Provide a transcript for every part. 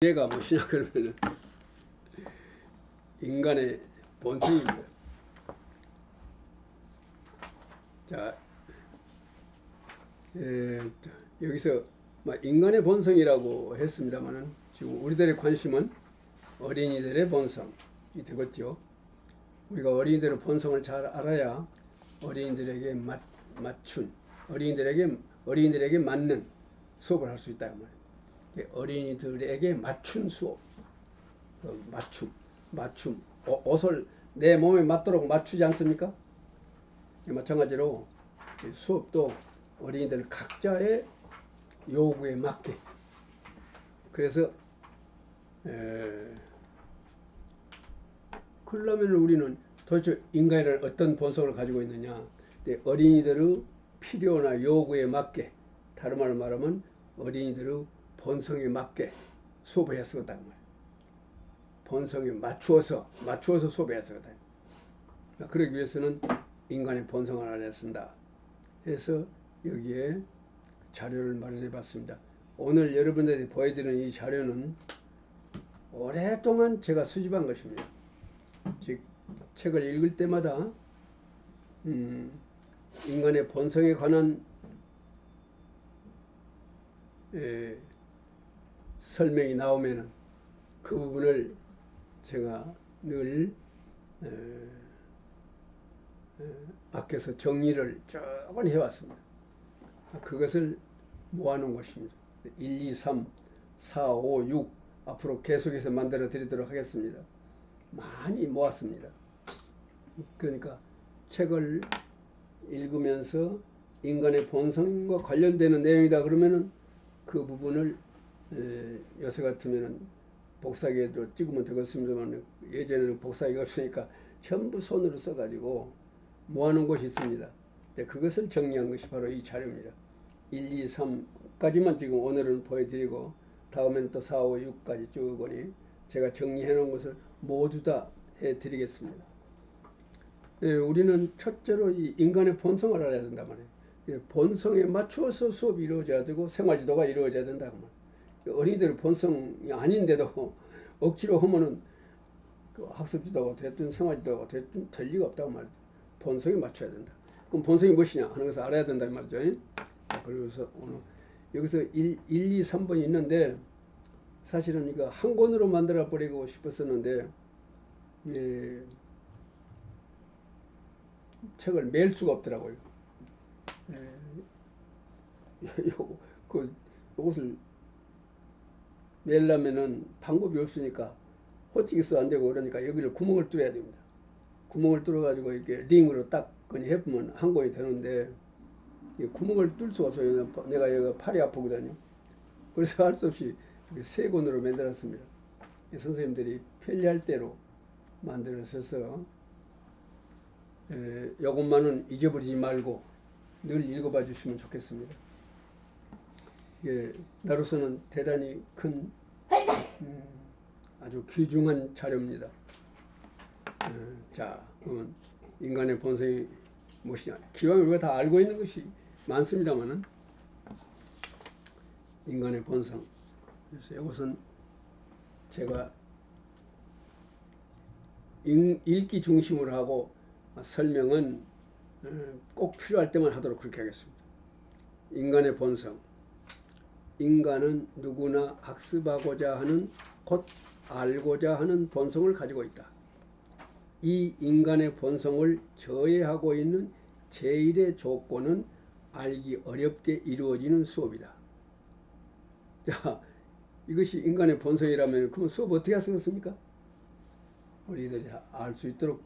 얘가 무엇이냐 그러면은 인간의 본성입니다. 자, 여기서 인간의 본성이라고 했습니다만은 지금 우리들의 관심은 어린이들의 본성이 되겠죠. 우리가 어린이들의 본성을 잘 알아야 어린이들에게 맞춘 어린이들에게 맞는 수업을 할 수 있다 말이에요. 어린이들에게 맞춘 수업, 맞춤, 옷을 내 몸에 맞도록 맞추지 않습니까? 마찬가지로 수업도 어린이들 각자의 요구에 맞게. 그래서 그러려면 우리는 도대체 인간이란 어떤 본성을 가지고 있느냐? 어린이들의 필요나 요구에 맞게, 다른 말로 말하면 어린이들의 본성에 맞게 수업을 했었다 그 말이에요. 본성에 맞추어서 수업을 했었다. 그러기 위해서는 인간의 본성을 알아야 쓴다. 해서 여기에 자료를 마련해 봤습니다. 오늘 여러분들이 보여드리는 이 자료는 오랫동안 제가 수집한 것입니다. 즉 책을 읽을 때마다 인간의 본성에 관한 설명이 나오면은 그 부분을 제가 늘 아껴서 정리를 조금 해왔습니다. 그것을 모아놓은 것입니다. 1, 2, 3, 4, 5, 6 앞으로 계속해서 만들어 드리도록 하겠습니다. 많이 모았습니다. 그러니까 책을 읽으면서 인간의 본성과 관련되는 내용이다 그러면은 그 부분을 요새 같으면은 복사기에도 찍으면 되겠습니다만 예전에는 복사기가 없으니까 전부 손으로 써가지고 모아놓은 것이 있습니다. 그것을 정리한 것이 바로 이 자료입니다. 1, 2, 3까지만 지금 오늘은 보여드리고 다음에는 또 4, 5, 6까지 쭉 오니 제가 정리해 놓은 것을 모두 다 해드리겠습니다. 우리는 첫째로 이 인간의 본성을 알아야 된단 말이에요. 본성에 맞추어서 수업이 이루어져야 되고 생활지도가 이루어져야 된다고 말이에요. 어린이들의 본성이 아닌데도 억지로 하면은 그 학습지도가 됐든 생활지도가 됐든 될 리가 없다고 말이에요. 본성에 맞춰야 된다. 그럼 본성이 무엇이냐 하는 것을 알아야 된다 이 말이죠. 그래서 오늘 여기서 1, 2, 3번이 있는데 사실은 이거 한 권으로 만들어 버리고 싶었었는데 책을 맬 수가 없더라고요. 요것을 매려면은 방법이 없으니까 호치기 써 안 되고 그러니까 여기를 구멍을 뚫어야 됩니다. 구멍을 뚫어 가지고 이렇게 링으로 딱 해보면 한 권이 되는데 구멍을 뚫을 수가 없어요. 내가 여기가 팔이 아프거든요. 그래서 할 수 없이 세 권으로 만들었습니다. 선생님들이 편리할 대로 만들어서 이것만은 잊어버리지 말고 늘 읽어봐 주시면 좋겠습니다. 나로서는 대단히 큰 아주 귀중한 자료입니다. 자, 그러면 인간의 본성이 무엇이냐? 기왕 우리가 다 알고 있는 것이 많습니다만은 인간의 본성. 그래서 이것은 제가 읽기 중심으로 하고 설명은 꼭 필요할 때만 하도록 그렇게 하겠습니다. 인간의 본성. 인간은 누구나 학습하고자 하는 곧 알고자 하는 본성을 가지고 있다. 이 인간의 본성을 저해하고 있는 제1의 조건은 알기 어렵게 이루어지는 수업이다. 자, 이것이 인간의 본성이라면 그러면 수업 어떻게 하셨습니까? 우리들이 알 수 있도록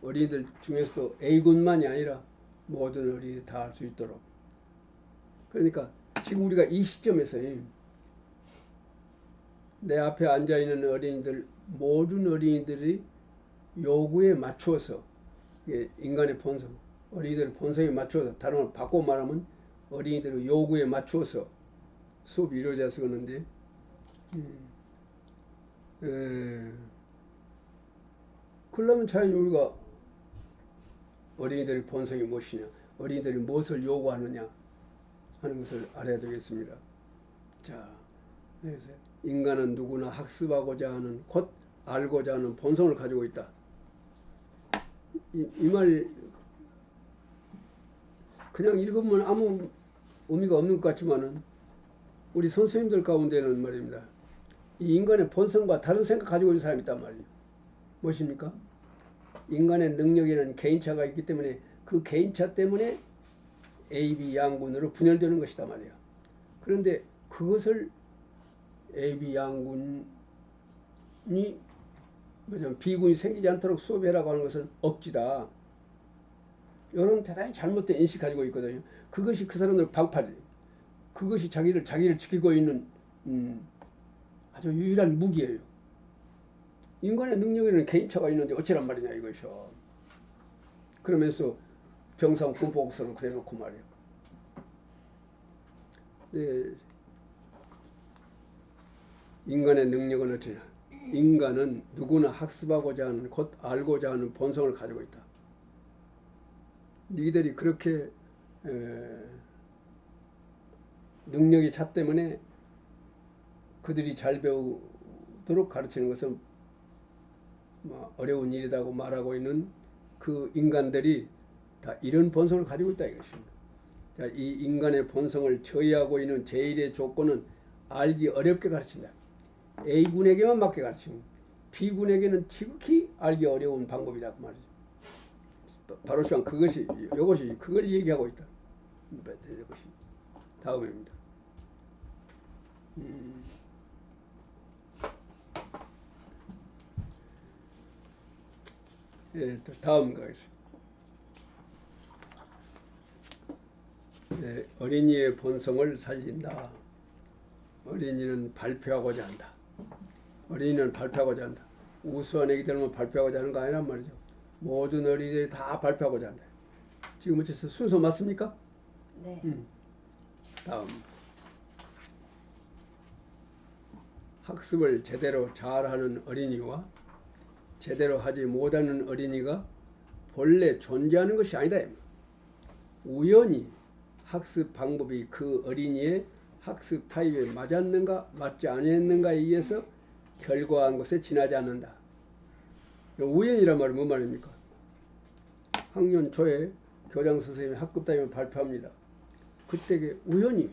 어린이들 중에서도 A군만이 아니라 모든 어린이들이 다 알 수 있도록. 그러니까 지금 우리가 이 시점에서 내 앞에 앉아있는 어린이들 모든 어린이들이 요구에 맞추어서 인간의 본성, 어린이들의 본성에 맞추어서 다른 말 바꿔 말하면 어린이들의 요구에 맞추어서 수업이 이루어져서 그러는데 그러려면 자연히 우리가 어린이들의 본성이 무엇이냐, 어린이들이 무엇을 요구하느냐 하는 것을 알아야 되겠습니다. 자, 그래서 인간은 누구나 학습하고자 하는 곧 알고자 하는 본성을 가지고 있다. 이 말 그냥 읽으면 아무 의미가 없는 것 같지만은 우리 선생님들 가운데는 말입니다. 이 인간의 본성과 다른 생각 가지고 있는 사람이 있단 말이에요. 무엇입니까? 인간의 능력에는 개인차가 있기 때문에 그 개인차 때문에 A, B 양군으로 분열되는 것이다 말이에요. 그런데 그것을 A, B 양군이 B군이 생기지 않도록 수업해라고 하는 것은 억지다. 이런 대단히 잘못된 인식 가지고 있거든요. 그것이 그 사람들 방파제. 그것이 자기를 지키고 있는 아주 유일한 무기예요. 인간의 능력에는 개인차가 있는데 어찌란 말이냐 이것이요. 그러면서 정상 분법서를 그래놓고 말이에요. 네. 인간의 능력은 어쩌냐. 인간은 누구나 학습하고자 하는 곧 알고자 하는 본성을 가지고 있다. 니들이 그렇게 능력이 차 때문에 그들이 잘 배우도록 가르치는 것은 어려운 일이라고 말하고 있는 그 인간들이 다 이런 본성을 가지고 있다 이것입니다. 자, 이 인간의 본성을 저해하고 있는 제1의 조건은 알기 어렵게 가르친다. A군에게만 맞게 가르치는, B군에게는 지극히 알기 어려운 방법이다 그 말이죠. 바로 시간 이것이 그걸 얘기하고 있다. 이것이 다음입니다. 예, 또 다음 가겠습니다. 예, 어린이의 본성을 살린다. 어린이는 발표하고자 한다. 어린이는 발표하고자 한다. 우수한 애기들만 발표하고자 하는 거 아니란 말이죠. 모든 어린이들이 다 발표하고자 한다. 지금 어째서 순서 맞습니까? 네. 다음. 학습을 제대로 잘하는 어린이와 제대로 하지 못하는 어린이가 본래 존재하는 것이 아니다. 우연히 학습 방법이 그 어린이의 학습 타입에 맞았는가 맞지 않았는가에 의해서 결과한 것에 지나지 않는다. 우연이란 말은 뭔 말입니까? 학년 초에 교장 선생님이 학급 타임을 발표합니다. 그때 우연히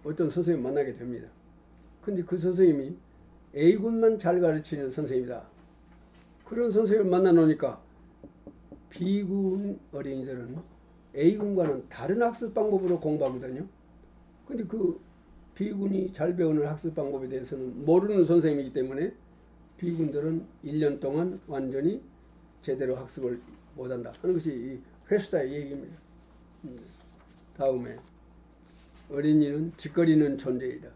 어떤 선생님 만나게 됩니다. 근데 그 선생님이 A군만 잘 가르치는 선생님이다. 그런 선생님을 만나 놓으니까 B군 어린이들은 A군과는 다른 학습 방법으로 공부하거든요. 근데 그 B군이 잘 배우는 학습 방법에 대해서는 모르는 선생님이기 때문에 B군들은 1년 동안 완전히 제대로 학습을 못한다 하는 것이 이 회수다의 얘기입니다. 다음에 어린이는 짓거리는 존재이다.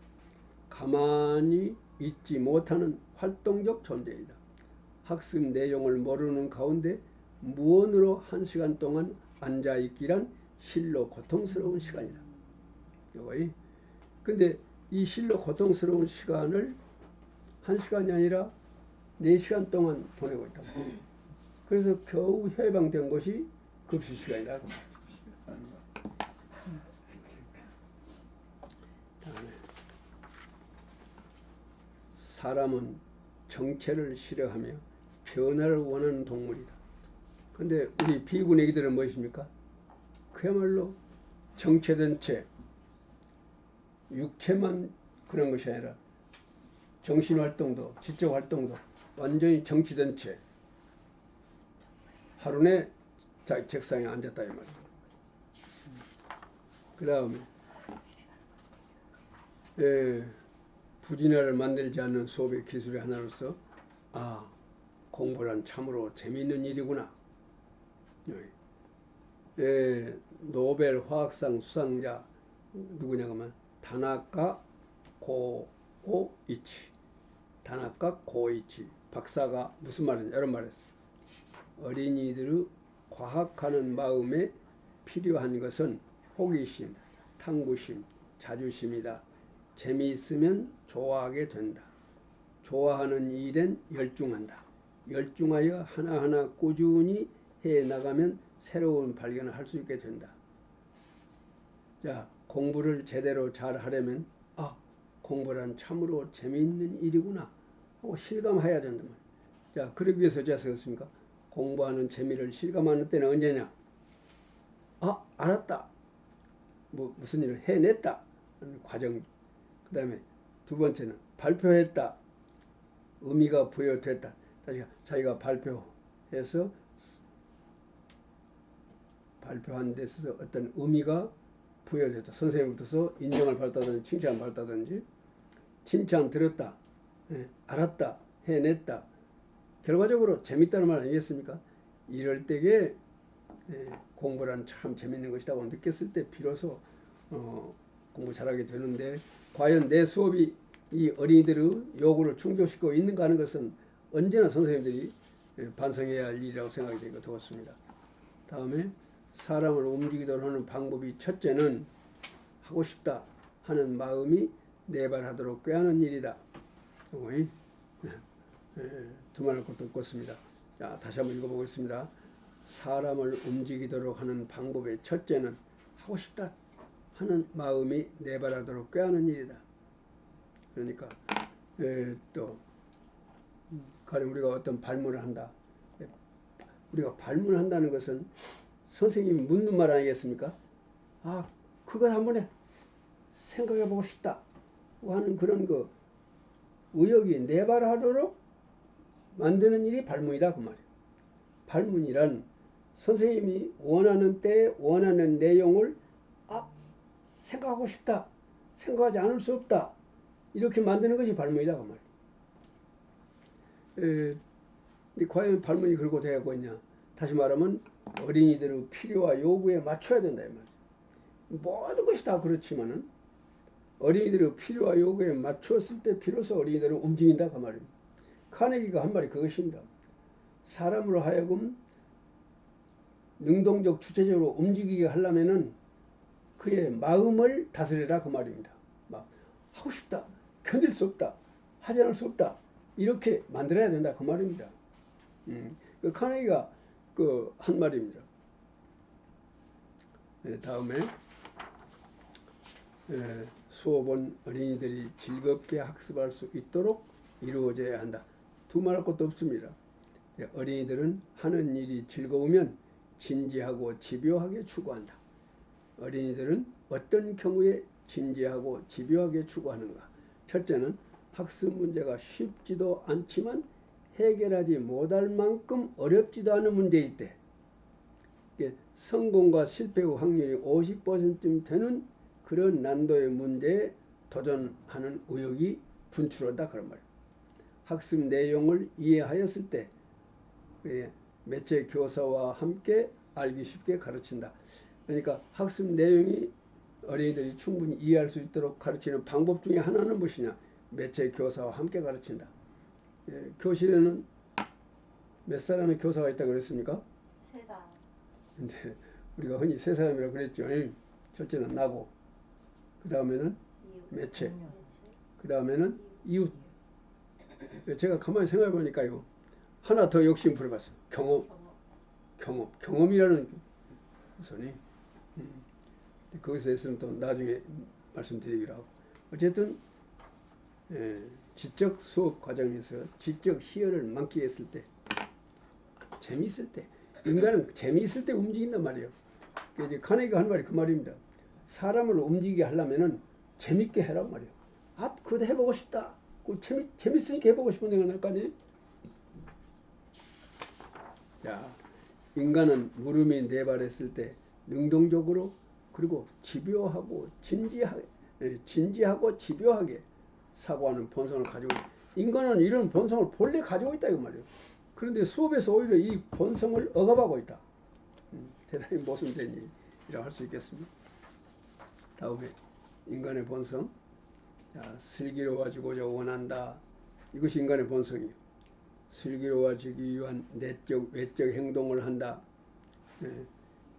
가만히 있지 못하는 활동적 존재이다. 학습 내용을 모르는 가운데 무언으로 1시간 동안 앉아있기란 실로 고통스러운 시간이다. 근데 이 실로 고통스러운 시간을 1시간이 아니라 4시간 동안 보내고 있다. 그래서 겨우 해방된 것이 급식 시간이다. 사람은 정체를 싫어하며 변화를 원하는 동물이다. 근데 우리 비군 애기들은 무엇입니까? 그야말로 정체된 채, 육체만 그런 것이 아니라 정신활동도 지적활동도 완전히 정치된 채 하루 내 책상에 앉았다 이 말이에요. 그 다음에 부진화를 만들지 않는 수업의 기술의 하나로서 공부란 참으로 재미있는 일이구나. 노벨 화학상 수상자 누구냐 하면 다나카 고이치. 다나카 고이치 박사가 무슨 말이냐 이런 말을 했어요. 어린이들의 과학하는 마음에 필요한 것은 호기심, 탐구심, 자주심이다. 재미있으면 좋아하게 된다. 좋아하는 일엔 열중한다. 열중하여 하나하나 꾸준히 해나가면 새로운 발견을 할 수 있게 된다. 자, 공부를 제대로 잘 하려면 공부란 참으로 재미있는 일이구나 하고 실감해야 된단 말이에요. 자, 그러기 위해서 어찌 하셨습니까? 공부하는 재미를 실감하는 때는 언제냐? 아, 알았다. 무슨 일을 해냈다 하는 과정. 그 다음에 두 번째는 발표했다. 의미가 부여됐다. 자기가 발표해서 발표한 데 있어서 어떤 의미가 부여됐다. 선생님부터서 인정을 받다든지 칭찬을 받다든지, 칭찬 들었다, 알았다, 해냈다. 결과적으로 재밌다는 말 아니겠습니까? 이럴 때에 공부란 참 재밌는 것이라고 느꼈을 때 비로소 공부 잘하게 되는데, 과연 내 수업이 이 어린이들의 요구를 충족시키고 있는가 하는 것은 언제나 선생님들이 반성해야 할 일이라고 생각이 되고 되었습니다. 다음에 사람을 움직이도록 하는 방법이, 첫째는 하고 싶다 하는 마음이 내발하도록 꾀하는 일이다. 두말할 것도 없겠습니다. 자, 다시 한번 읽어보겠습니다. 사람을 움직이도록 하는 방법의 첫째는 하고 싶다 하는 마음이 내발하도록 꾀하는 일이다. 그러니까 또 가령 우리가 어떤 발문을 한다. 우리가 발문을 한다는 것은 선생님이 묻는 말 아니겠습니까? 아, 그것 한번 생각해보고 싶다 하는 그런 그 의욕이 내발하도록 만드는 일이 발문이다 그 말이에요. 발문이란 선생님이 원하는 때 원하는 내용을 생각하고 싶다, 생각하지 않을 수 없다, 이렇게 만드는 것이 발문이다 그 말이에요. 근데 과연 발문이 그러고 되고 있냐? 다시 말하면 어린이들의 필요와 요구에 맞춰야 된다 이 말이에요. 모든 것이 다 그렇지만은 어린이들의 필요와 요구에 맞추었을 때 비로소 어린이들은 움직인다 그 말입니다. 카네기가 한 말이 그것입니다. 사람으로 하여금 능동적 주체적으로 움직이게 하려면은 그의 마음을 다스리라 그 말입니다. 막 하고 싶다, 견딜 수 없다, 하지 않을 수 없다, 이렇게 만들어야 된다 그 말입니다. 그 카네기가 그 한 말입니다. 다음에 수업은 어린이들이 즐겁게 학습할 수 있도록 이루어져야 한다. 두말할 것도 없습니다. 어린이들은 하는 일이 즐거우면 진지하고 집요하게 추구한다. 어린이들은 어떤 경우에 진지하고 집요하게 추구하는가? 첫째는 학습 문제가 쉽지도 않지만 해결하지 못할 만큼 어렵지도 않은 문제일 때, 성공과 실패 확률이 50%쯤 되는 그런 난도의 문제에 도전하는 의욕이 분출한다 그런 말이에요. 학습 내용을 이해하였을 때 매체 교사와 함께 알기 쉽게 가르친다. 그러니까 학습 내용이 어린이들이 충분히 이해할 수 있도록 가르치는 방법 중에 하나는 무엇이냐? 매체 교사와 함께 가르친다. 교실에는 몇 사람의 교사가 있다고 그랬습니까? 3사람. 근데 우리가 흔히 3사람이라고 그랬죠. 첫째는 나고, 그 다음에는 매체, 그 다음에는 이웃. 제가 가만히 생각해 보니까요, 하나 더 욕심 부려봤어요. 경험이라는 것이 거기서 대해서는 또 나중에 말씀드리기로 하고, 어쨌든 지적 수업 과정에서 지적 희열을 만끽했을 때, 재미있을 때, 인간은 재미있을 때 움직인단 말이에요. 이제 카네기가 한 말이 그 말입니다. 사람을 움직이게 하려면은 재밌게 해란 말이에요. 그거 해보고 싶다. 재밌으니까 해보고 싶은 생각 날 거 아니에요? 자, 인간은 물음이 내발했을 때 능동적으로, 그리고 집요하고 진지하고 집요하게 사고하는 본성을 가지고 있다. 인간은 이런 본성을 본래 가지고 있다 이 말이에요. 그런데 수업에서 오히려 이 본성을 억압하고 있다. 대단히 모순된 일이라고 할 수 있겠습니다. 다음에 인간의 본성. 자, 슬기로워지고자 원한다. 이것이 인간의 본성이에요. 슬기로워지기 위한 내적, 외적 행동을 한다.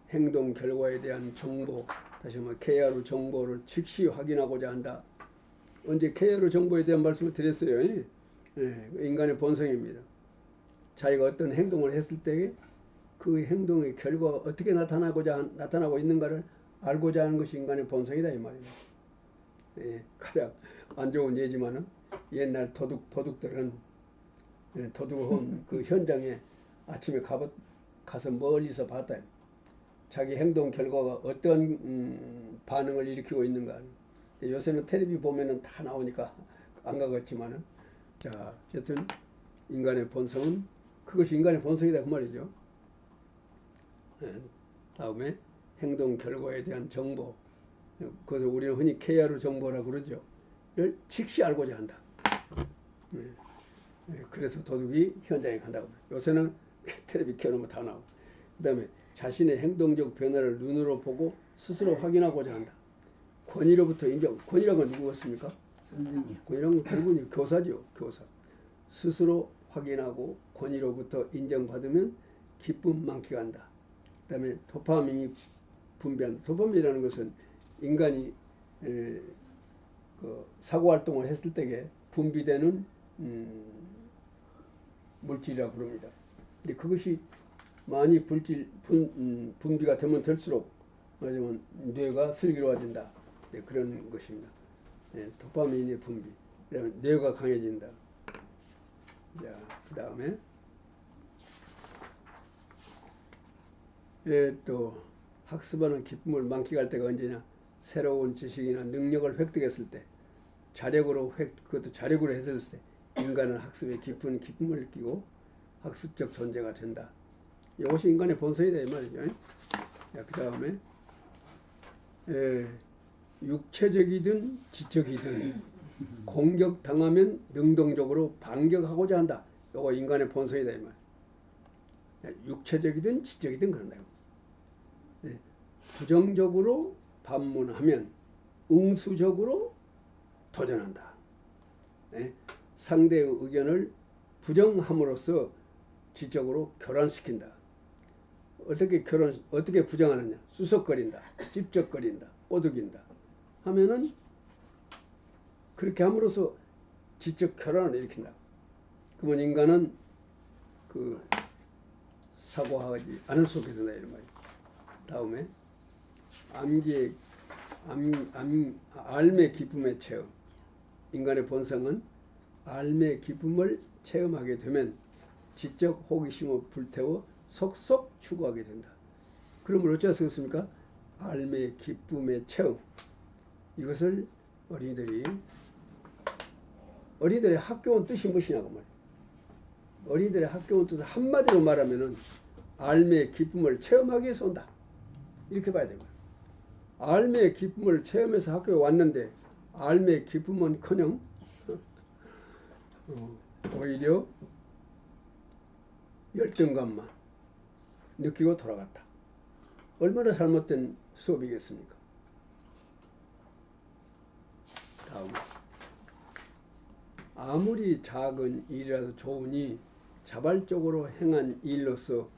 행동 결과에 대한 정보, 다시 한번 KR 정보를 즉시 확인하고자 한다. 언제 KR 정보에 대한 말씀을 드렸어요. 인간의 본성입니다. 자기가 어떤 행동을 했을 때 그 행동의 결과가 어떻게 나타나고 있는가를 알고자 하는 것이 인간의 본성이다 이 말입니다. 가장 안 좋은 예지만은 옛날 도둑들은 도둑은 그 현장에 아침에 가서 멀리서 봤다. 자기 행동 결과가 어떤 반응을 일으키고 있는가. 요새는 텔레비 보면은 다 나오니까 안 가겠지만은 자 어쨌든 인간의 본성은 그것이 인간의 본성이다 그 말이죠. 다음에 행동 결과에 대한 정보, 그것을 우리는 흔히 KR 정보라고 그러죠. 를 즉시 알고자 한다. 그래서 도둑이 현장에 간다고. 요새는 텔레비 켜놓으면 다 나오고. 그 다음에 자신의 행동적 변화를 눈으로 보고 스스로 확인하고자 한다. 권위로부터 인정. 권위라는 건 누구였습니까? 선생님. 권위라는 건 결국은 교사죠. 교사. 스스로 확인하고 권위로부터 인정받으면 기쁨 많게 한다. 그 다음에 도파민이 분비한다. 도파민이라는 것은 인간이 그 사고활동을 했을 때에 분비되는 물질이라고 부릅니다. 근데 그것이 많이 분비가 되면 될수록 말하자면 뇌가 슬기로워진다. 네, 그런 것입니다. 네, 도파민의 분비. 그다음에 뇌가 강해진다. 자, 그 다음에 또 학습하는 기쁨을 만끽할 때가 언제냐? 새로운 지식이나 능력을 획득했을 때, 그것도 자력으로 했을 때 인간은 학습에 깊은 기쁨을 느끼고 학습적 존재가 된다. 이것이 인간의 본성이다 이 말이죠. 자, 그 다음에 육체적이든 지적이든 공격당하면 능동적으로 반격하고자 한다. 이거 인간의 본성이다 이 말. 육체적이든 지적이든 그런다요. 부정적으로 반문하면 응수적으로 도전한다. 상대의 의견을 부정함으로써 지적으로 교란시킨다. 어떻게 부정하느냐? 수석거린다, 찝쩍거린다, 꼬드긴다 하면은 그렇게 함으로써 지적 교란을 일으킨다. 그러면 인간은 그 사고하지 않을 수 없게 된다 이런 말이에요. 다음에 알매 기쁨의 체험. 인간의 본성은 알매 기쁨을 체험하게 되면 지적 호기심을 불태워 속속 추구하게 된다. 그러면 어찌 쓰겠습니까? 알매 기쁨의 체험. 이것을 어린이들의 학교온 뜻이 무엇이냐고 말이에요. 어린이들의 학교온 뜻을 한마디로 말하면은 알매 기쁨을 체험하기 위해서 온다. 이렇게 봐야 되고요. 알매 기쁨을 체험해서 학교에 왔는데 알매 기쁨은커녕 오히려 열등감만 느끼고 돌아갔다. 얼마나 잘못된 수업이겠습니까? 다음, 아무리 작은 일이라도 좋으니 자발적으로 행한 일로서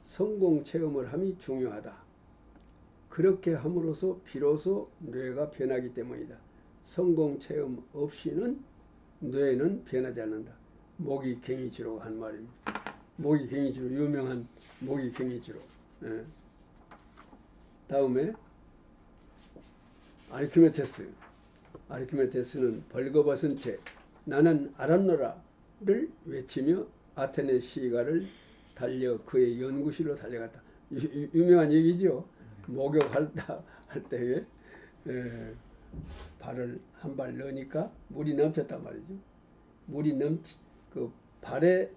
성공 체험을 함이 중요하다. 그렇게 함으로써 비로소 뇌가 변하기 때문이다. 성공 체험 없이는 뇌는 변하지 않는다. 모기갱이지로가 한 말입니다. 모기갱이지로, 유명한 모기갱이지로. 다음에 아르키메데스. 아르키메데스는 벌거벗은 채 나는 알았노라를 외치며 아테네 시가를 달려 그의 연구실로 달려갔다. 유명한 얘기죠. 목욕할 때에 발을 한 발 넣으니까 물이 넘쳤단 말이죠. 물이 그 발의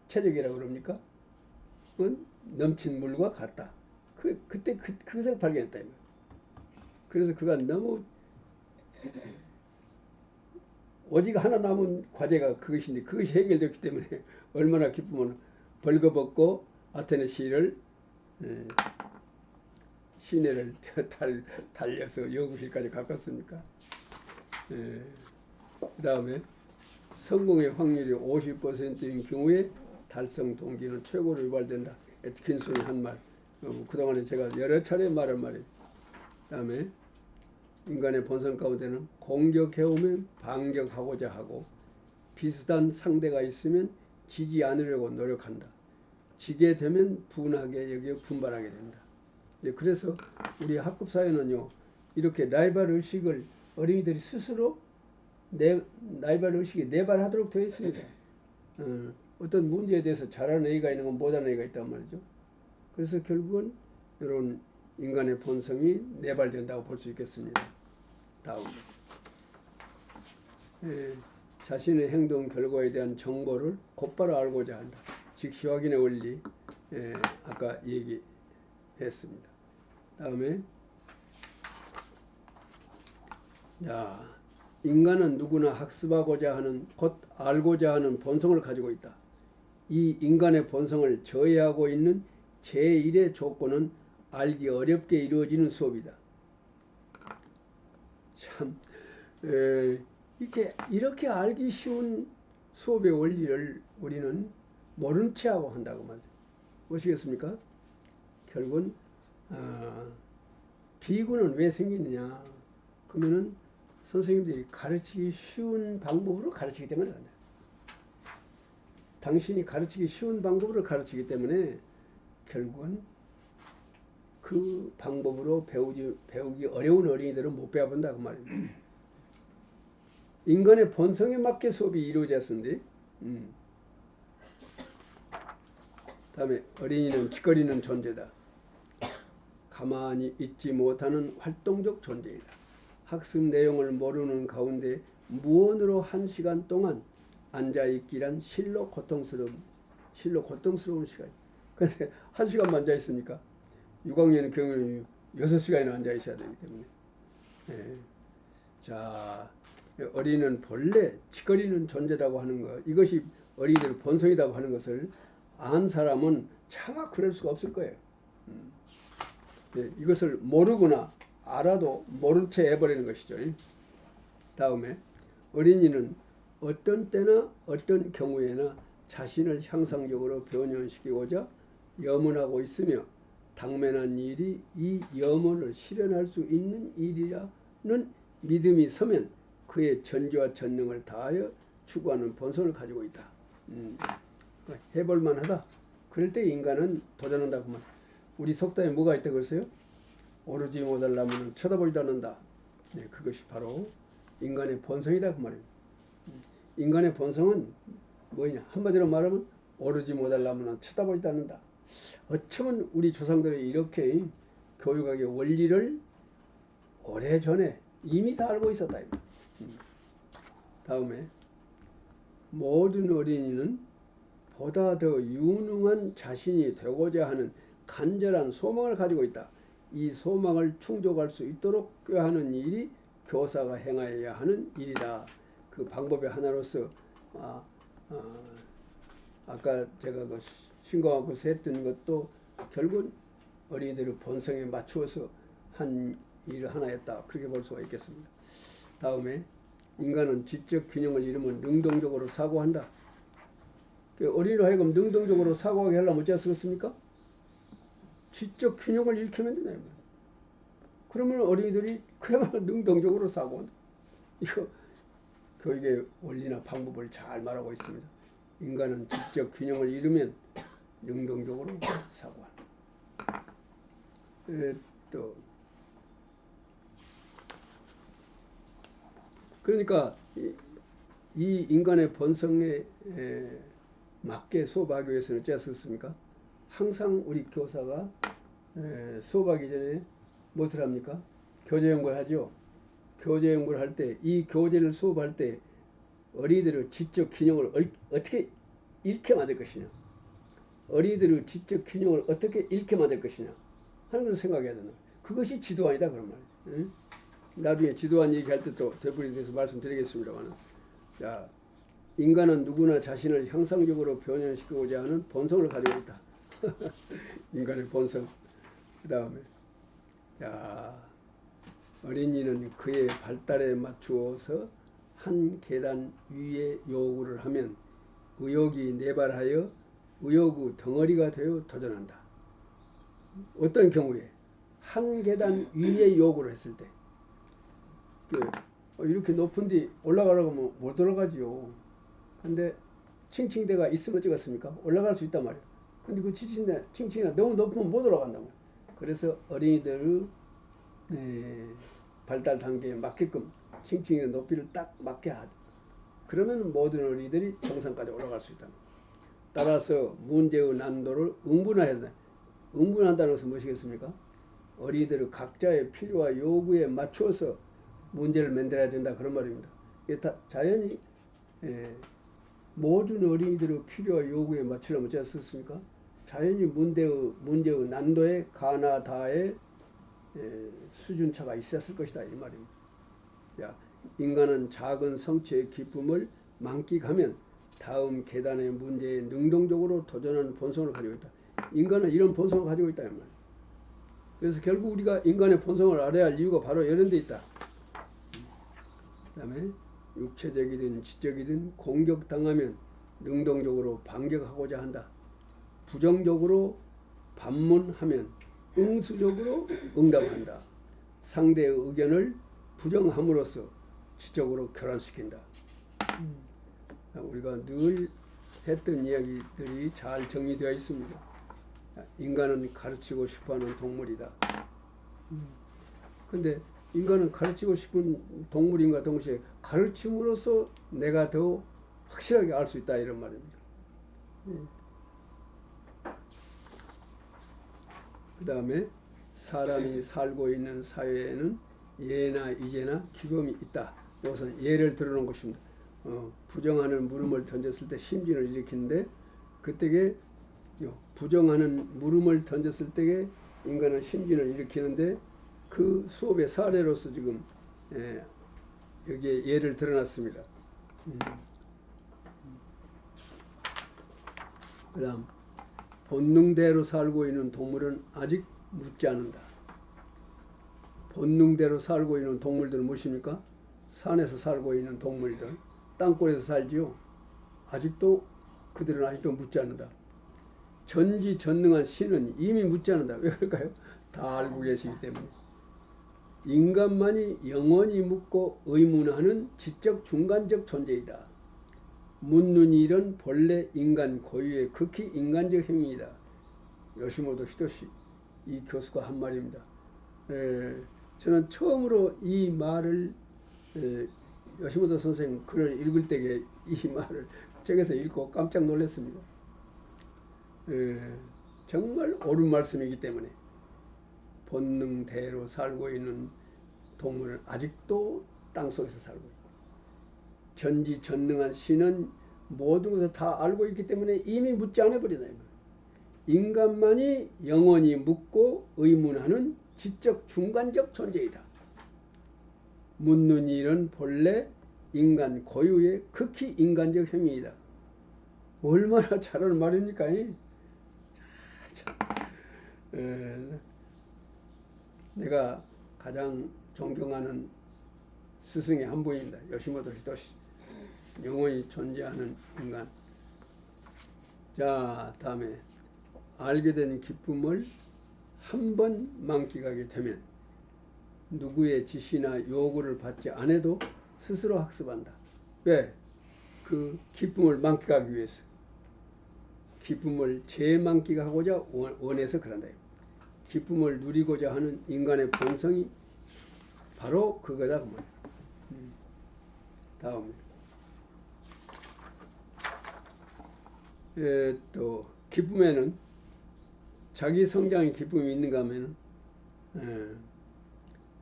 체적이라고 그럽니까? 넘친 물과 같다. 그때 그것을 발견했다. 그래서 그가 너무 오직 하나 남은 과제가 그것인데 그것이 해결됐기 때문에 얼마나 기쁘면 벌거벗고 아테네 시를 시내를 달려서 연구실까지 가깝습니까? 그 다음에 성공의 확률이 50%인 경우에 달성 동기는 최고로 유발된다. 에트킨슨이 한 말. 그동안에 제가 여러 차례 말한 말이에요. 그 다음에 인간의 본성 가운데는 공격해오면 반격하고자 하고 비슷한 상대가 있으면 지지 않으려고 노력한다. 지게 되면 분하게 여기에 분발하게 된다. 그래서 우리 학급 사회는요, 이렇게 라이벌 의식을 어린이들이 스스로 나이발 의식이 내발하도록 되어 있습니다. 어떤 문제에 대해서 잘하는 애가 있는 건 못하는 애가 있단 말이죠. 그래서 결국은 이런 인간의 본성이 내발된다고 볼 수 있겠습니다. 다음, 자신의 행동 결과에 대한 정보를 곧바로 알고자 한다. 즉시 확인의 원리, 아까 얘기했습니다. 다음에 인간은 누구나 학습하고자 하는, 곧 알고자 하는 본성을 가지고 있다. 이 인간의 본성을 저해하고 있는 제1의 조건은 알기 어렵게 이루어지는 수업이다. 참, 이렇게 알기 쉬운 수업의 원리를 우리는 모른 채 하고 한다고 말이죠. 보시겠습니까? 결국은 비구는 왜 생기느냐? 그러면은 선생님들이 가르치기 쉬운 방법으로 가르치기 때문에 그런다. 당신이 가르치기 쉬운 방법으로 가르치기 때문에 결국은 그 방법으로 배우기 어려운 어린이들은 못 배워본다 그 말입니다. 인간의 본성에 맞게 수업이 이루어졌는데, 다음에 어린이는 짓거리는 존재다. 가만히 있지 못하는 활동적 존재이다. 학습 내용을 모르는 가운데 무언으로 1시간 동안 앉아있기란 실로 고통스러운 시간. 그런데 1시간만 앉아있으니까 6학년의 경우는 6시간이나 앉아있어야 되기 때문에. 자, 어린이는 본래 짓거리는 존재라고 하는 것, 이것이 어린이들의 본성이라고 하는 것을 안 사람은 차마 그럴 수가 없을 거예요. 이것을 모르거나 알아도 모른 채 해버리는 것이죠. 다음에 어린이는 어떤 때나 어떤 경우에나 자신을 향상적으로 변형시키고자 염원하고 있으며 당면한 일이 이 염원을 실현할 수 있는 일이라는 믿음이 서면 그의 전지와 전능을 다하여 추구하는 본성을 가지고 있다. 해볼만 하다. 그럴 때 인간은 도전한다고 말. 우리 속담에 뭐가 있다고 그랬어요? 오르지 못할 나무는 쳐다보지도 않는다. 그것이 바로 인간의 본성이다 그 말입니다. 인간의 본성은 뭐냐? 한마디로 말하면 오르지 못할 나무는 쳐다보지도 않는다. 어쩌면 우리 조상들이 이렇게 교육학의 원리를 오래전에 이미 다 알고 있었다. 다음에 모든 어린이는 보다 더 유능한 자신이 되고자 하는 간절한 소망을 가지고 있다. 이 소망을 충족할 수 있도록 꾀하는 일이 교사가 행하여야 하는 일이다. 그 방법의 하나로서 아까 제가 그 신공하고서 했던 것도 결국은 어린이들의 본성에 맞추어서 한 일 하나였다. 그렇게 볼 수가 있겠습니다. 다음에 인간은 지적 균형을 잃으면 능동적으로 사고한다. 어린이로 하여금 능동적으로 사고하게 하려면 어찌 하겠습니까? 지적 균형을 잃게 된다. 그러면 어린이들이 그야말로 능동적으로 사고한다. 이거 교육의 원리나 방법을 잘 말하고 있습니다. 인간은 지적 균형을 잃으면 능동적으로 사고한다. 또 그러니까 이 인간의 본성에 맞게 수업하기 위해서는 어찌 했습니까? 항상 우리 교사가 수업하기 전에 무엇을 합니까? 교재 연구를 하죠. 교재 연구를 할 때, 이 교재를 수업할 때 어린이들의 지적 균형을 어떻게 잃게 만들 것이냐, 어린이들의 지적 균형을 어떻게 잃게 만들 것이냐 하는 것을 생각해야 된다. 그것이 지도안이다 그런 말이죠. 나중에 지도안 얘기할 때 또 되풀이에 대해서 말씀드리겠습니다만, 자, 인간은 누구나 자신을 향상적으로 변형시키고자 하는 본성을 가지고 있다. 인간의 본성. 그 다음에 자, 어린이는 그의 발달에 맞추어서 한 계단 위에 요구를 하면 의욕이 내발하여 의욕의 덩어리가 되어 도전한다. 어떤 경우에 한 계단 위에 요구를 했을 때 이렇게 높은데 올라가라고 하면 못 올라가지요. 근데 칭칭대가 있으면 찍었습니까? 올라갈 수 있단 말이에요. 근데 그 칭칭대가 너무 높으면 못 올라간다고. 그래서 어린이들의 발달 단계에 맞게끔 칭칭의 높이를 딱 맞게 하자. 그러면 모든 어린이들이 정상까지 올라갈 수 있다. 따라서 문제의 난도를 응분해야 돼. 응분한다는 것은 무엇이겠습니까? 어린이들의 각자의 필요와 요구에 맞추어서 문제를 만들어야 된다 그런 말입니다. 이게 다 자연히 모든 어린이들의 필요와 요구에 맞추려면 어찌 했습니까? 자연히 문제의 난도에 가나 다의 수준차가 있었을 것이다 이 말입니다. 자, 인간은 작은 성취의 기쁨을 만끽하면 다음 계단의 문제에 능동적으로 도전하는 본성을 가지고 있다. 인간은 이런 본성을 가지고 있다 이 말이에요. 그래서 결국 우리가 인간의 본성을 알아야 할 이유가 바로 이런 데 있다. 그 다음에 육체적이든 지적이든 공격당하면 능동적으로 반격하고자 한다. 부정적으로 반문하면 응수적으로 응답한다. 상대의 의견을 부정함으로써 지적으로 교란시킨다. 우리가 늘 했던 이야기들이 잘 정리되어 있습니다. 인간은 가르치고 싶어하는 동물이다. 근데 인간은 가르치고 싶은 동물인가 동시에 가르침으로써 내가 더 확실하게 알 수 있다 이런 말입니다. 그 다음에 사람이 살고 있는 사회에는 예나 이제나 규범이 있다. 이것은 예를 들어놓은 것입니다. 부정하는 물음을 던졌을 때 심진을 일으키는데 그때에 부정하는 물음을 던졌을 때에 인간은 심진을 일으키는데 그 수업의 사례로서 지금 여기에 예를 들어놨습니다. 그 다음 본능대로 살고 있는 동물은 아직 묻지 않는다. 본능대로 살고 있는 동물들은 무엇입니까? 산에서 살고 있는 동물들, 땅굴에서 살지요. 그들은 아직도 묻지 않는다. 전지전능한 신은 이미 묻지 않는다. 왜 그럴까요? 다 알고 계시기 때문에. 인간만이 영원히 묻고 의문하는 지적 중간적 존재이다. 묻는 일은 본래 인간 고유의 극히 인간적 행위이다. 요시모토 히토시 이 교수가 한 말입니다. 저는 처음으로 이 말을 요시모토 선생님 글을 읽을 때에 이 말을 책에서 읽고 깜짝 놀랐습니다. 정말 옳은 말씀이기 때문에 본능대로 살고 있는 동물은 아직도 땅속에서 살고 있고 전지전능한 신은 모든 것을 다 알고 있기 때문에 이미 묻지 않아 버리다. 인간만이 영원히 묻고 의문하는 지적 중간적 존재이다. 묻는 일은 본래 인간 고유의 극히 인간적 행위이다. 얼마나 잘하는 말입니까? 내가 가장 존경하는 스승의 한 분입니다. 요시모토 히토시. 영원히 존재하는 인간. 자, 다음에 알게 된 기쁨을 한 번 만끽하게 되면 누구의 지시나 요구를 받지 않아도 스스로 학습한다. 왜? 그 기쁨을 만끽하기 위해서. 기쁨을 재만끽하고자 원해서 그런다. 기쁨을 누리고자 하는 인간의 본성이 바로 그거다. 다음. 또 기쁨에는 자기 성장의 기쁨이 있는가 하면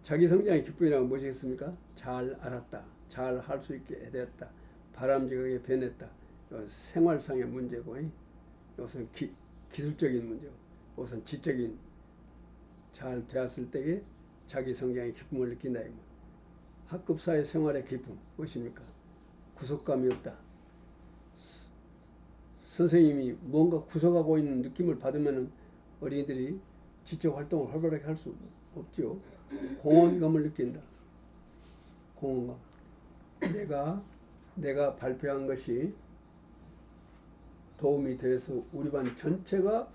자기 성장의 기쁨이라고 무엇이겠습니까? 잘 알았다. 잘 할 수 있게 되었다. 바람직하게 변했다. 생활상의 문제고 이것은 기술적인 문제고 이것은 지적인 잘 되었을 때에 자기 성장의 기쁨을 느낀다. 학급사회 생활의 기쁨 무엇입니까? 구속감이 없다. 선생님이 뭔가 구속하고 있는 느낌을 받으면 어린이들이 지적 활동을 활발하게 할 수 없죠. 공헌감을 느낀다. 공헌감. 내가 발표한 것이 도움이 돼서 우리 반 전체가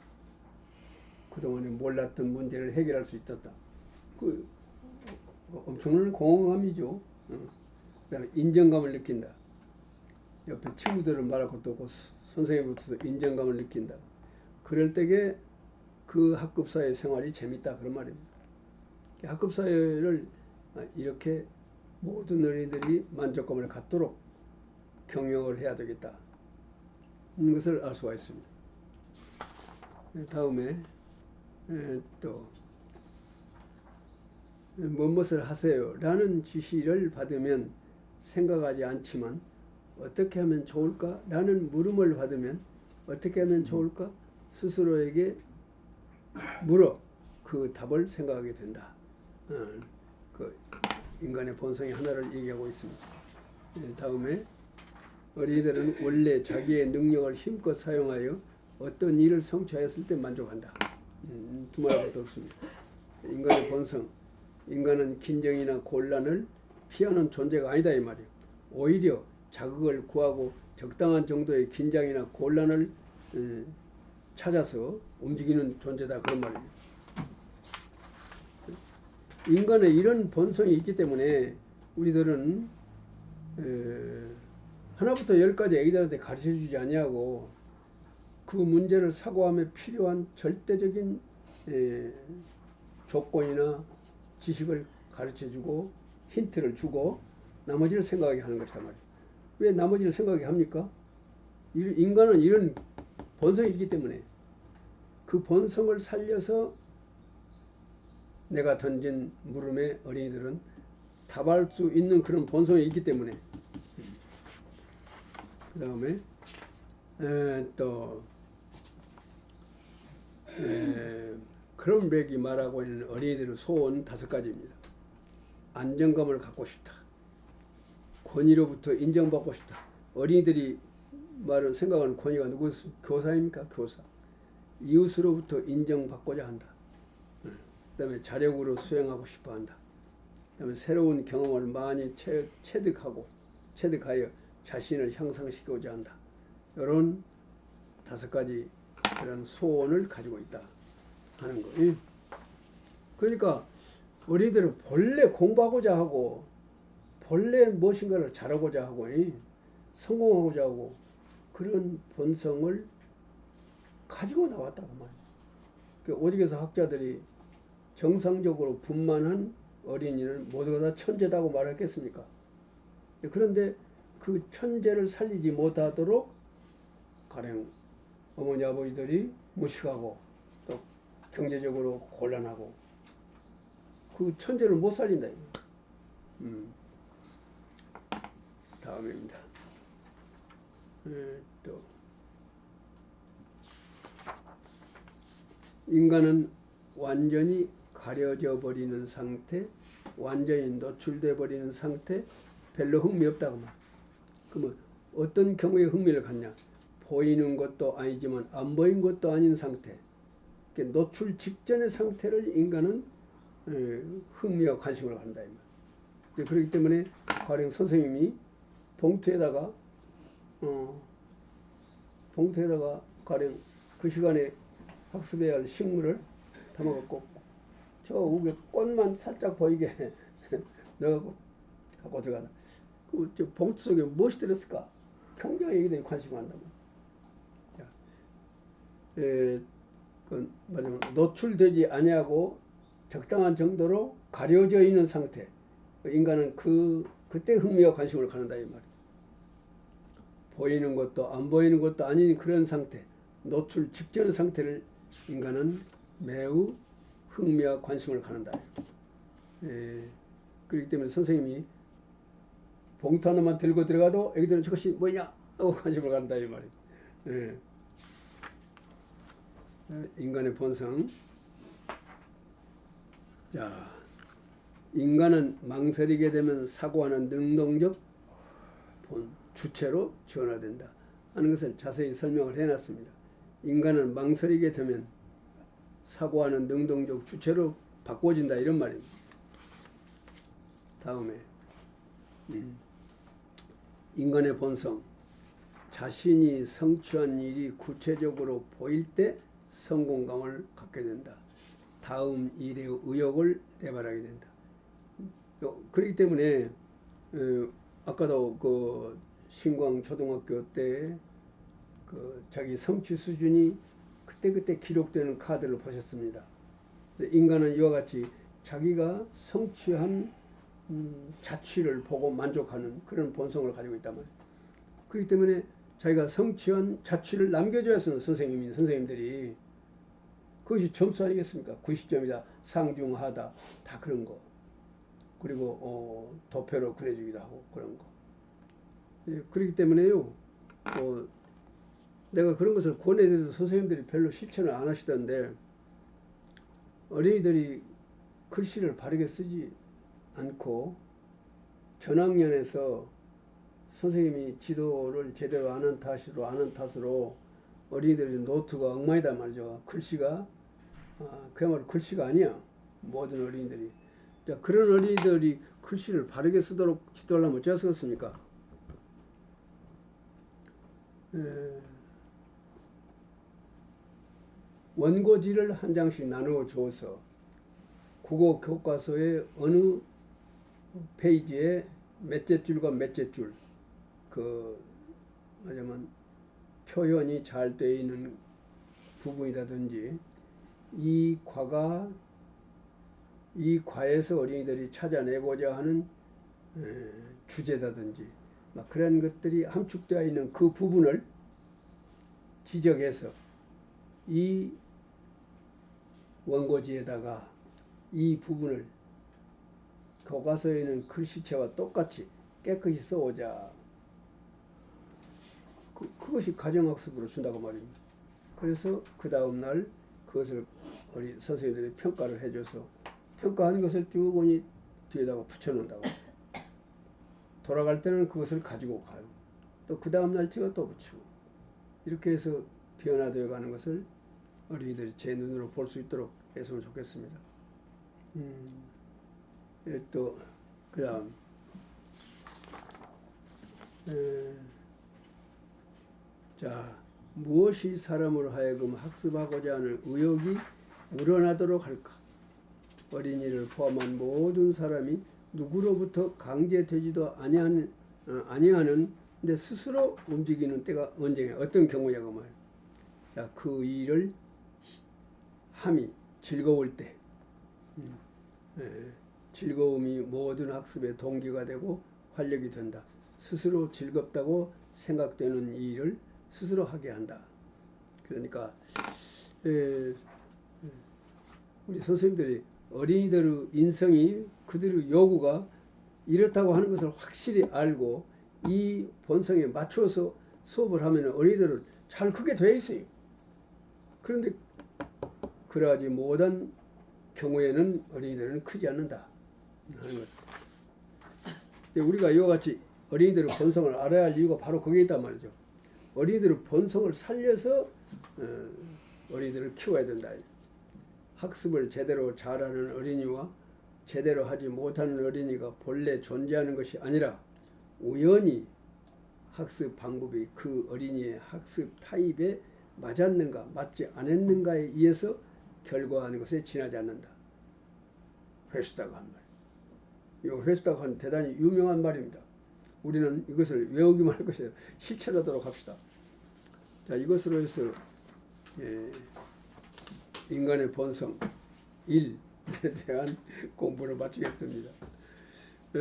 그동안에 몰랐던 문제를 해결할 수 있었다. 그 엄청난 공헌감이죠. 그다음에 인정감을 느낀다. 옆에 친구들은 말할 것도 없고 선생님으로부터 인정감을 느낀다. 그럴 때에 그 학급사회 생활이 재밌다 그런 말입니다. 학급사회를 이렇게 모든 어린이들이 만족감을 갖도록 경영을 해야 되겠다. 는 것을 알 수가 있습니다. 다음에 또 무엇을 하세요 라는 지시를 받으면 생각하지 않지만 어떻게 하면 좋을까 라는 물음을 받으면 어떻게 하면 좋을까 스스로에게 물어 그 답을 생각하게 된다. 그 인간의 본성의 하나를 얘기하고 있습니다. 다음에 어린이들은 원래 자기의 능력을 힘껏 사용하여 어떤 일을 성취하였을 때 만족한다. 두말하고도 없습니다. 인간의 본성, 인간은 긴장이나 곤란을 피하는 존재가 아니다 이 말이에요. 오히려 자극을 구하고 적당한 정도의 긴장이나 곤란을 찾아서 움직이는 존재다 그런 말이에요. 인간의 이런 본성이 있기 때문에 우리들은 하나부터 열까지 애기들한테 가르쳐주지 아니하고 그 문제를 사고하며 필요한 절대적인 조건이나 지식을 가르쳐주고 힌트를 주고 나머지를 생각하게 하는 것이단 말이에요. 왜 나머지를 생각하게 합니까? 인간은 이런 본성이 있기 때문에 그 본성을 살려서 내가 던진 물음에 어린이들은 답할 수 있는 그런 본성이 있기 때문에 그 다음에 또 크롬백이 말하고 있는 어린이들의 소원 5가지입니다. 안정감을 갖고 싶다. 권위로부터 인정받고 싶다. 어린이들이 말을 생각하는 권위가 누구 교사입니까? 교사. 이웃으로부터 인정받고자 한다. 그 다음에 자력으로 수행하고 싶어 한다. 그 다음에 새로운 경험을 많이 체득하여 자신을 향상시키고자 한다. 이런 5가지 그런 소원을 가지고 있다 하는 거예요. 그러니까 어린이들은 본래 공부하고자 하고 본래 무엇인가를 잘하고자 하고 성공하고자 하고 그런 본성을 가지고 나왔다고 말이에요. 오직에서 학자들이 정상적으로 분만한 어린이는 모두가 다 천재다고 말했겠습니까? 그런데 그 천재를 살리지 못하도록 가령 어머니 아버지들이 무식하고 또 경제적으로 곤란하고 그 천재를 못 살린다. 다음입니다. 또 인간은 완전히 가려져 버리는 상태, 완전히 노출돼 버리는 상태, 별로 흥미없다고 말. 그러면 어떤 경우에 흥미를 갖냐? 보이는 것도 아니지만 안 보이는 것도 아닌 상태. 노출 직전의 상태를 인간은 흥미와 관심을 갖는다. 그렇기 때문에 가령 선생님이 봉투에다가 가령 그 시간에 학습해야 할 식물을 담아갖고 저 위에 꽃만 살짝 보이게 넣어갖고 갖고 들어가다. 그 봉투 속에 무엇이 들었을까? 굉장히 애기들이 관심을 갖는다. 마지막 노출되지 아니하고 적당한 정도로 가려져 있는 상태. 인간은 그때 흥미와 관심을 갖는다 이 말이에요. 보이는 것도 안 보이는 것도 아닌 그런 상태, 노출 직전의 상태를 인간은 매우 흥미와 관심을 갖는다. 그렇기 때문에 선생님이 봉투 하나만 들고 들어가도 애기들은 저것이 뭐냐 하고 관심을 갖는다 이 말이에요. 인간의 본성. 자, 인간은 망설이게 되면 사고하는 능동적 주체로 전화된다 하는 것을 자세히 설명을 해놨습니다. 인간은 망설이게 되면 사고하는 능동적 주체로 바꿔진다 이런 말입니다. 다음에 인간의 본성. 자신이 성취한 일이 구체적으로 보일 때 성공감을 갖게 된다. 다음 일의 의욕을 내발하게 된다. 그렇기 때문에 아까도 그 신광 초등학교 때 그 자기 성취 수준이 그때 기록되는 카드를 보셨습니다. 인간은 이와 같이 자기가 성취한 자취를 보고 만족하는 그런 본성을 가지고 있단 말이에요. 그렇기 때문에 자기가 성취한 자취를 남겨줘야 하는 선생님들이 그것이 점수 아니겠습니까? 90점이다, 상중하다, 다 그런 거. 그리고 도표로 그려주기도 하고 그런 거. 예, 그렇기 때문에요. 내가 그런 것을 권해드려도 선생님들이 별로 실천을 안 하시던데 어린이들이 글씨를 바르게 쓰지 않고 전학년에서 선생님이 지도를 제대로 안 한 탓으로 어린이들이 노트가 엉망이단 말이죠. 글씨가 그야말로 글씨가 아니야. 모든 어린이들이. 자, 그런 어린이들이 글씨를 바르게 쓰도록 지도를 하면 어찌 하겠습니까? 원고지를 한 장씩 나누어 줘서 국어 교과서의 어느 페이지에 몇째 줄과 몇째 줄, 말하자면 표현이 잘 되어 있는 부분이라든지 이 과에서 어린이들이 찾아내고자 하는 주제라든지 막 그런 것들이 함축되어 있는 그 부분을 지적해서 이 원고지에다가 이 부분을 교과서에 있는 글씨체와 똑같이 깨끗이 써오자. 그것이 가정학습으로 준다고 말입니다. 그래서 그 다음날 그것을 우리 선생님들이 평가를 해줘서 평가하는 것을 쭉 오니 뒤에다가 붙여놓는다고. 돌아갈 때는 그것을 가지고 가요. 또 그 다음날 찍어 또 붙이고. 이렇게 해서 변화되어 가는 것을 어린이들이 제 눈으로 볼 수 있도록 했으면 좋겠습니다. 또 그 다음 자, 무엇이 사람으로 하여금 학습하고자 하는 의욕이 우러나도록 할까? 어린이를 포함한 모든 사람이 누구로부터 강제되지도 아니하는 데 스스로 움직이는 때가 언제냐? 어떤 경우냐고 말이에요. 자, 그 일을 함이 즐거울 때, 즐거움이 모든 학습의 동기가 되고 활력이 된다. 스스로 즐겁다고 생각되는 이 일을 스스로 하게 한다. 그러니까 우리 선생님들이 어린이들의 인성이 그들의 요구가 이렇다고 하는 것을 확실히 알고 이 본성에 맞추어서 수업을 하면 어린이들은 잘 크게 되어 있어요. 그런데 그러하지 못한 경우에는 어린이들은 크지 않는다 하는 것을. 우리가 이와 같이 어린이들의 본성을 알아야 할 이유가 바로 거기에 있단 말이죠. 어린이들의 본성을 살려서 어린이들을 키워야 된다. 학습을 제대로 잘하는 어린이와 제대로 하지 못하는 어린이가 본래 존재하는 것이 아니라 우연히 학습 방법이 그 어린이의 학습 타입에 맞았는가 맞지 않았는가에 의해서 결과하는 것에 지나지 않는다. 회수다가 한 말. 이 회수다가 한 대단히 유명한 말입니다. 우리는 이것을 외우기만 할 것이 아니라 실천하도록 합시다. 자, 이것으로 해서 인간의 본성 1에 대한 공부를 마치겠습니다.